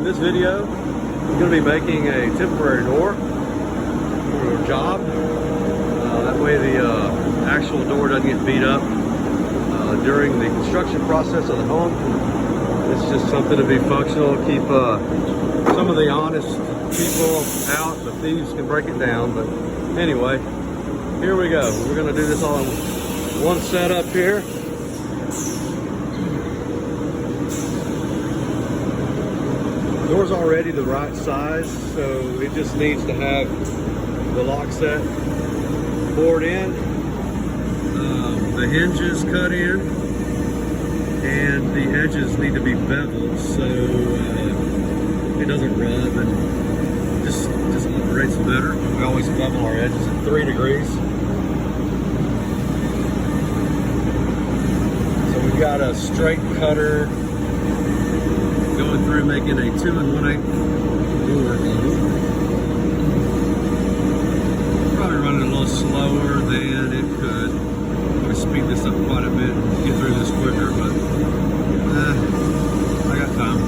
in this video, I'm going to be making a temporary door for a job. That way the actual door doesn't get beat up during the construction process of the home. It's just something to be functional, keep some of the honest people out. The thieves can break it down, but anyway, here we go. We're going to do this all in one setup here. The door's already the right size, so it just needs to have the lock set bored in, the hinges cut in, and the edges need to be beveled so it doesn't rub and just operates better. We always bevel our edges at 3 degrees. So we've got a straight cutter going through making a 2 1/8 door. Probably running a little slower than it could. Probably speed this up quite a bit and get through this quicker, but I got time.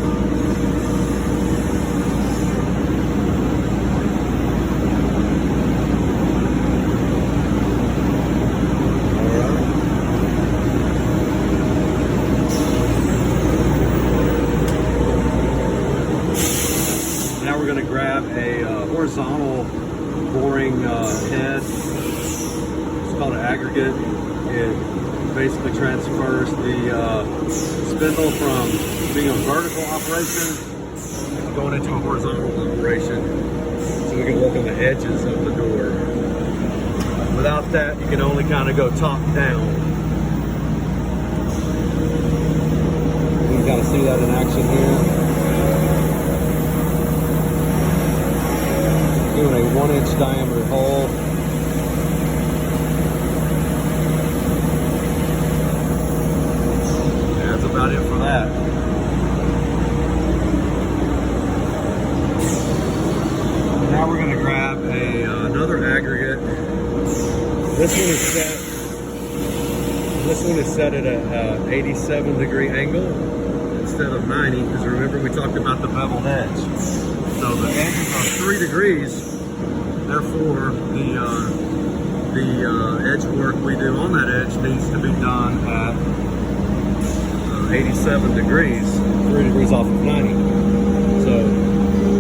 Now we're going to grab a horizontal boring head. It's called an aggregate. It basically transfers the spindle from being a vertical operation going into a horizontal operation, so we can work on the edges of the door. Without that, you can only kind of go top down. You can kind of see that in action here. Doing a 1-inch diameter hole. Yeah, that's about it for that. Now we're going to grab another aggregate. This one is set at a 87-degree angle instead of 90, because remember we talked about the beveled edge. So the edges are 3 degrees, therefore the edge work we do on that edge needs to be done at 87 degrees, 3 degrees off of 90. So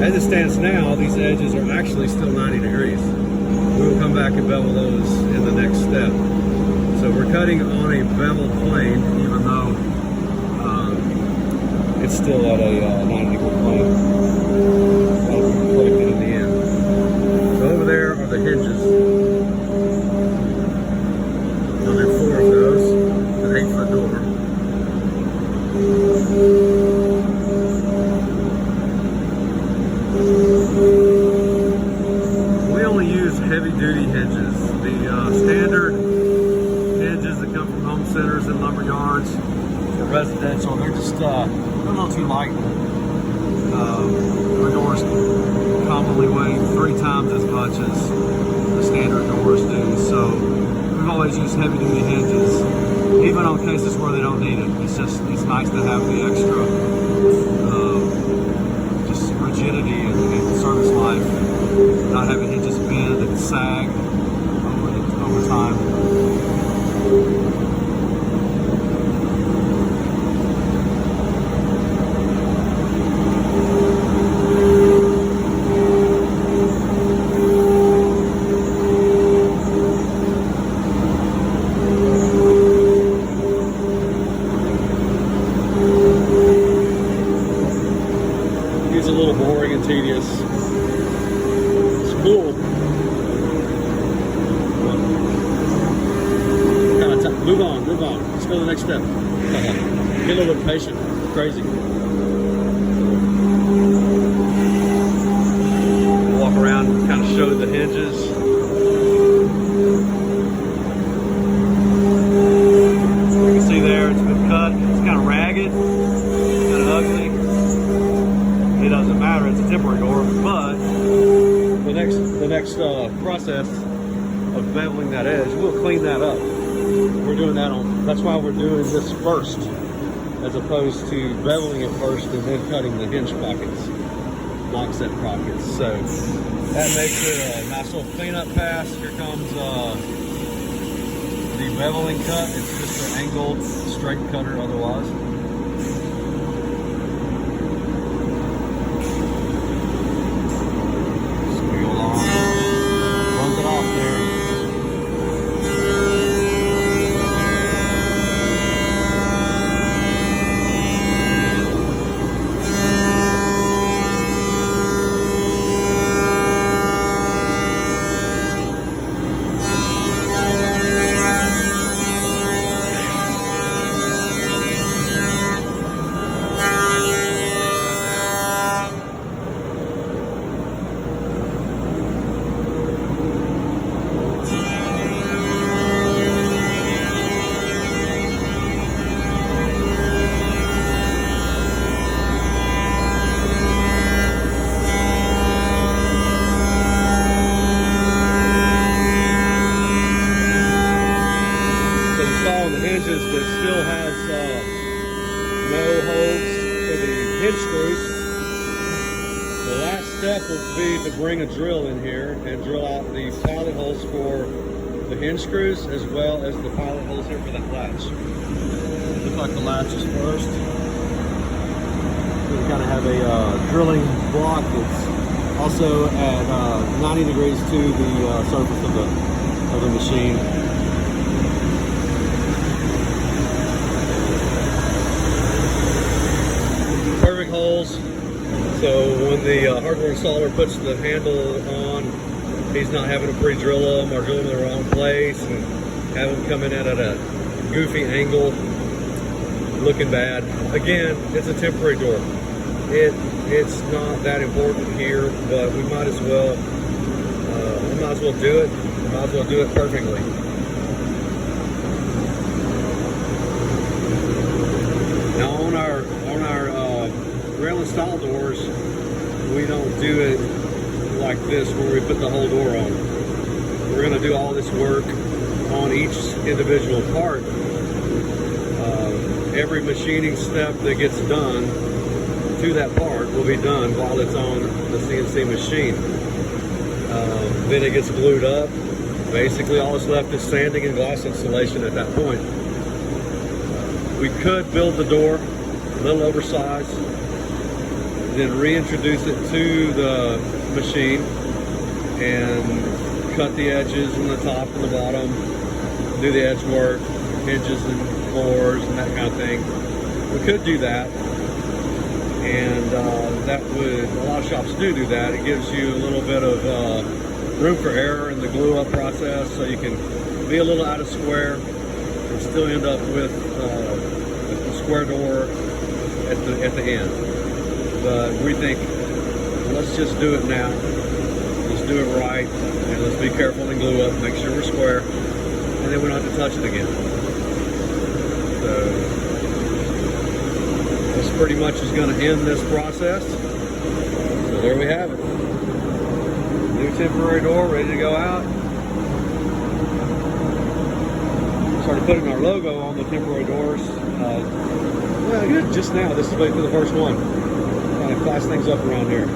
as it stands now, these edges are actually still 90 degrees. We will come back and bevel those in the next step. So we're cutting on a beveled plane, even though it's still at a 90-degree plane. That'll be reflected in the end. So over there are the hinges. We'll do 4 of those, an 8-foot door. We only use heavy-duty hinges. The standard hinges that come from home centers and lumber yards for residential, they're just a little too light. Our doors commonly weigh 3 times as much as the standard doors do, so we've always used heavy-duty hinges, even on cases where they don't need it. It's nice to have the extra just rigidity and service life, not having hinges bend and sag over time. It's a little boring and tedious. It's cool. Move on. Let's go to the next step. Get a little bit patient. Crazy. Walk around and kind of show the hinges. You can see there, it's been cut. It's kind of ragged, kind of ugly. It doesn't matter, it's a temporary door, but the next process of beveling that edge, we'll clean that up. We're doing that that's why we're doing this first. as opposed to beveling it first and then cutting the hinge pockets, lock set pockets. So that makes it a nice little cleanup pass. Here comes the beveling cut. It's just an angled straight cutter otherwise. Hinges that still has no holes for the hinge screws. The last step will be to bring a drill in here and drill out the pilot holes for the hinge screws as well as the pilot holes here for that latch. Looks like the latch is first. We kind of have a drilling block that's also at 90 degrees to the surface of the machine. Perfect holes, so when the hardware installer puts the handle on, he's not having to pre-drill them or drill them in the wrong place and have them coming in at a goofy angle, looking bad. Again, it's a temporary door. It's not that important here, but we might as well do it. We might as well do it perfectly. Now on our rail install doors, we don't do it like this where we put the whole door on. We're going to do all this work on each individual part. Every machining step that gets done to that part will be done while it's on the CNC machine. Then it gets glued up. Basically all that's left is sanding and gloss installation at that point. We could build the door a little oversized, then reintroduce it to the machine and cut the edges and the top and the bottom, do the edge work, hinges and floors and that kind of thing. We could do that, and that would, a lot of shops do that. It gives you a little bit of room for error in the glue up process, so you can be a little out of square and still end up with a square door at the end. But we think, let's just do it now. Let's do it right, and let's be careful and glue up, make sure we're square, and then we don't have to touch it again. So this pretty much is going to end this process. So there we have it. New temporary door ready to go out. Started putting our logo on the temporary doors. Well, just now. This is basically the first one. Kind of class things up around here.